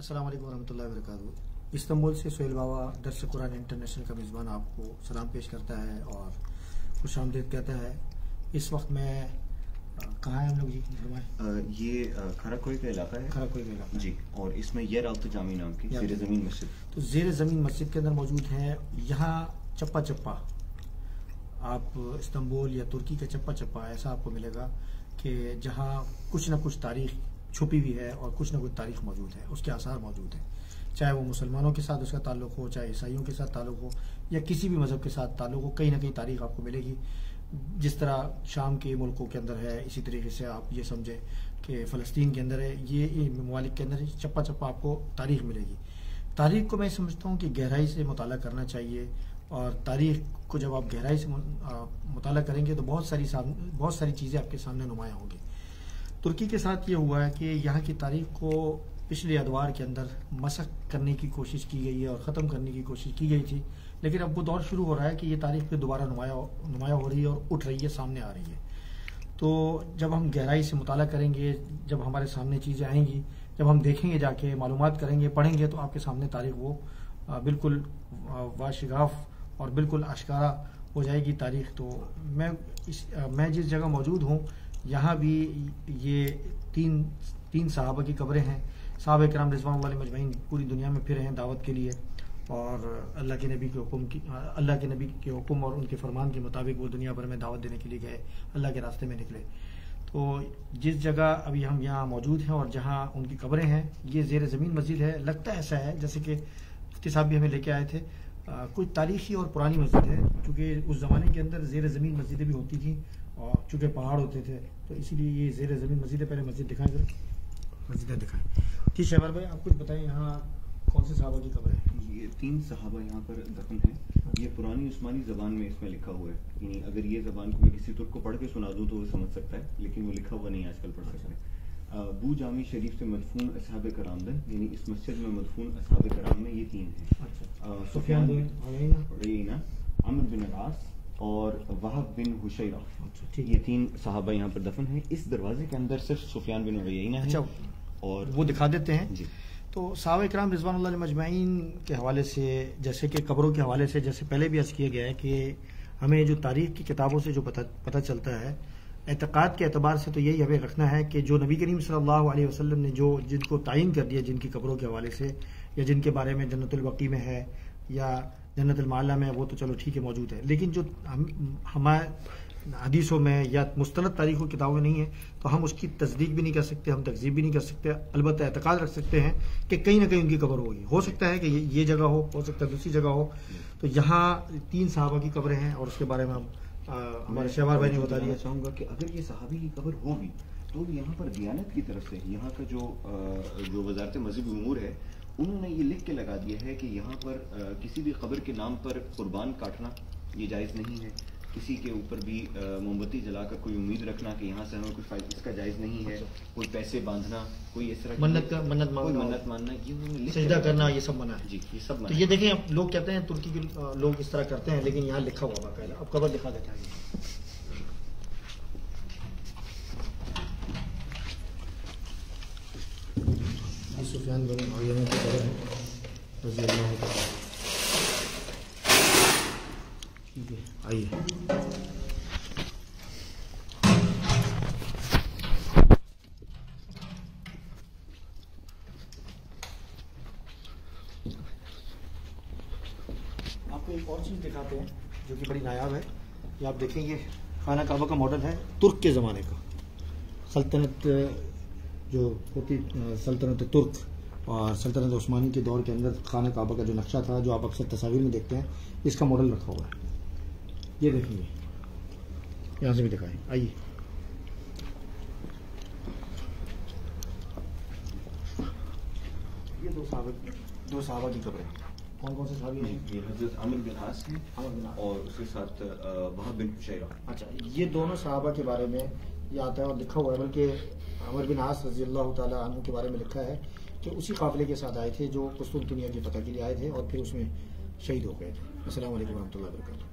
अस्सलाम वालेकुम रहमतुल्लाहि व बरकातहू। इस्तांबुल से सोहेल बाबा दर्स कुरान इंटरनेशनल का मेज़बान आपको सलाम पेश करता है और खुशामदीद कहता है। इस वक्त मैं कहाँ हैं हम लोग जी? ये खराकोई का इलाका है। खराकोई का इलाका जी, और इसमें ये राउत जामी नाम की ज़ेर ज़मीन मस्जिद, तो ज़ेर ज़मीन मस्जिद के अंदर मौजूद है। यहाँ चप्पा चप्पा आप इस्तांबुल या तुर्की का चप्पा चप्पा ऐसा आपको मिलेगा कि जहाँ कुछ ना कुछ तारीख छुपी हुई है और कुछ ना कुछ तारीख मौजूद है, उसके आसार मौजूद हैं। चाहे वो मुसलमानों के साथ उसका ताल्लुक हो, चाहे ईसाइयों के साथ ताल्लुक हो, या किसी भी मज़हब के साथ ताल्लुक हो, कहीं ना कहीं तारीख आपको मिलेगी। जिस तरह शाम के मुल्कों के अंदर है, इसी तरीके से आप ये समझें कि फ़लस्तीन के अंदर है, ये ममालिक के अंदर चप्पा चप्पा आपको तारीख मिलेगी। तारीख को मैं समझता हूँ कि गहराई से मुताला करना चाहिए, और तारीख को जब आप गहराई से मुताला करेंगे तो बहुत सारी चीज़ें आपके सामने नुमायाँ होंगी। तुर्की के साथ ये हुआ है कि यहाँ की तारीख को पिछले अदवार के अंदर मसख करने की कोशिश की गई है और ख़त्म करने की कोशिश की गई थी, लेकिन अब वो दौर शुरू हो रहा है कि ये तारीख फिर दोबारा नुमाया हो रही है और उठ रही है, सामने आ रही है। तो जब हम गहराई से मुताला करेंगे, जब हमारे सामने चीज़ें आएंगी, जब हम देखेंगे, जाके मालूमात करेंगे, पढ़ेंगे, तो आपके सामने तारीख वो बिल्कुल वाशिगाफ और बिल्कुल आश्कारा हो जाएगी तारीख। तो मैं जिस जगह मौजूद हूँ यहाँ भी ये तीन सहाबा की कब्रें हैं। सहाबा किराम रिज़वानुल्लाहि मजमईन पूरी दुनिया में फिरे हैं दावत के लिए, और अल्लाह के नबी के हुक्म और उनके फरमान के मुताबिक वो दुनिया भर में दावत देने के लिए गए, अल्लाह के रास्ते में निकले। तो जिस जगह अभी हम यहाँ मौजूद हैं और जहाँ उनकी कब्रें हैं, ये ज़ेर ज़मीन मस्जिद है। लगता ऐसा है जैसे कि मुफ्ती साहब भी हमें लेके आए थे। कुछ तारीखी और पुरानी मस्जिद है, क्योंकि उस ज़माने के अंदर ज़ेर ज़मीन मस्जिदें भी होती थी और चूँकि पहाड़ होते थे, तो इसीलिए ये ज़ेर ज़मीन मस्जिद है। पहले मस्जिद दिखाएं जरा, मस्जिदें दिखाएं। ठीक शहबार भाई, आप कुछ बताएं यहाँ कौन से सहाबा की कब्र है? ये 3 सहाबा यहाँ पर दफन हैं। ये पुरानी उस्मानी ज़बान में इसमें लिखा हुआ है, यानी अगर ये ज़बान को मैं किसी तुर्क को पढ़ के सुना दूँ तो वो समझ सकता है, लेकिन वो लिखा हुआ नहीं आजकल पढ़ सकते। बू जामी शरीफ से मदफून असहाब करामदन, यानी इस मस्जिद में मदफून असहाब कराम में ये 3 हैं। सुफियान बिन उयैना, अमर बिन अलास और वहाब बिन हुशैरा, ये 3 सहाबा यहाँ पर दफन हैं। इस दरवाजे के अंदर सिर्फ सुफियान बिन उयैना है, और वो दिखा देते हैं जी। तो सहाबा किराम रिज़वानुल्लाहि मजमईन के हवाले से, जैसे कि कब्रों के हवाले से, जैसे पहले भी अर्ज़ किया गया है कि हमें जो तारीख़ की किताबों से जो पता चलता है, एतक़ाद के एतबार से, तो यही हमें रखना है कि जो नबी करीम सल्लल्लाहु अलैहि वसल्लम ने जिनको तायीन कर दिया, जिनकी कब्रों के हवाले से, या जिनके बारे में जन्नतुल बक़ी में है या जन्नतुल माला में, वो तो चलो ठीक है मौजूद है, लेकिन जो हमारे हदीसों में या मुस्तनद तारीख़ों की किताबों में नहीं है, तो हम उसकी तस्दीक भी नहीं कर सकते, हम तकज़ीब भी नहीं कर सकते। अलबत्ता एतक़ाद रख सकते हैं कि कहीं ना कहीं उनकी कब्र होगी। हो सकता है कि ये जगह हो सकता है दूसरी जगह हो। तो यहाँ 3 सहाबा की कब्रें हैं, और उसके बारे में हम हमारे शहबार भाई ने बता दिया। चाहूँगा कि अगर ये सहाबी की कब्र होगी तो यहाँ पर दियानत की तरफ से यहाँ का जो वजारत मज़हबी उमूर है, उन्होंने ये लिख के लगा दिया है कि यहाँ पर किसी भी कब्र के नाम पर कुर्बान काटना ये जायज़ नहीं है। किसी के ऊपर भी मोमबत्ती जलाकर कोई उम्मीद रखना कि यहाँ से हमें कुछ फायदा, इसका जायज़ नहीं है। कोई पैसे बांधना, कोई इस तरह मन्नत मानना, ये सजदा करना, ये सब मना है जी, ये सब। तो ये देखें, लोग कहते हैं तुर्की के लोग इस तरह करते हैं, लेकिन यहाँ लिखा हुआ बाकायदा। अब कब्र दिखा देता है। सुफियान बिन उयैना की कब्र है, रज़ी अल्लाह तआला। ठीक है, आइए। आपको एक और चीज़ दिखाते हैं जो कि बड़ी नायाब है। ये आप देखेंगे, खाना काबा का मॉडल है तुर्क के ज़माने का। सल्तनत जो होती सल्तनत तुर्क और सल्तनत उस्मानी के दौर के अंदर खाना काबा का जो नक्शा था, जो आप अक्सर तस्वीर में देखते हैं, इसका मॉडल रखा हुआ है। ये देखेंगे, यहाँ से भी दिखाएं, आइए। ये दो सहाबा की कब्रें। कौन से सहाबी हैं? ये हज़रत आमिर बिन आस हैं और उसके साथ वहाब बिन हुशैरा। अच्छा, ये दोनों सहाबा के बारे में ये आता है और लिखा हुआ है, बल्कि आमिर बिन आस रज़ी अल्लाह तआला अन्हु के बारे में लिखा है कि उसी काफ़िले के साथ आए थे जो कुस्तुनतुनिया की फतह के लिए आए थे और फिर उसमें शहीद हो गए थे। अस्सलामु अलैकुम रहमतुल्लाहि व बरकातहू।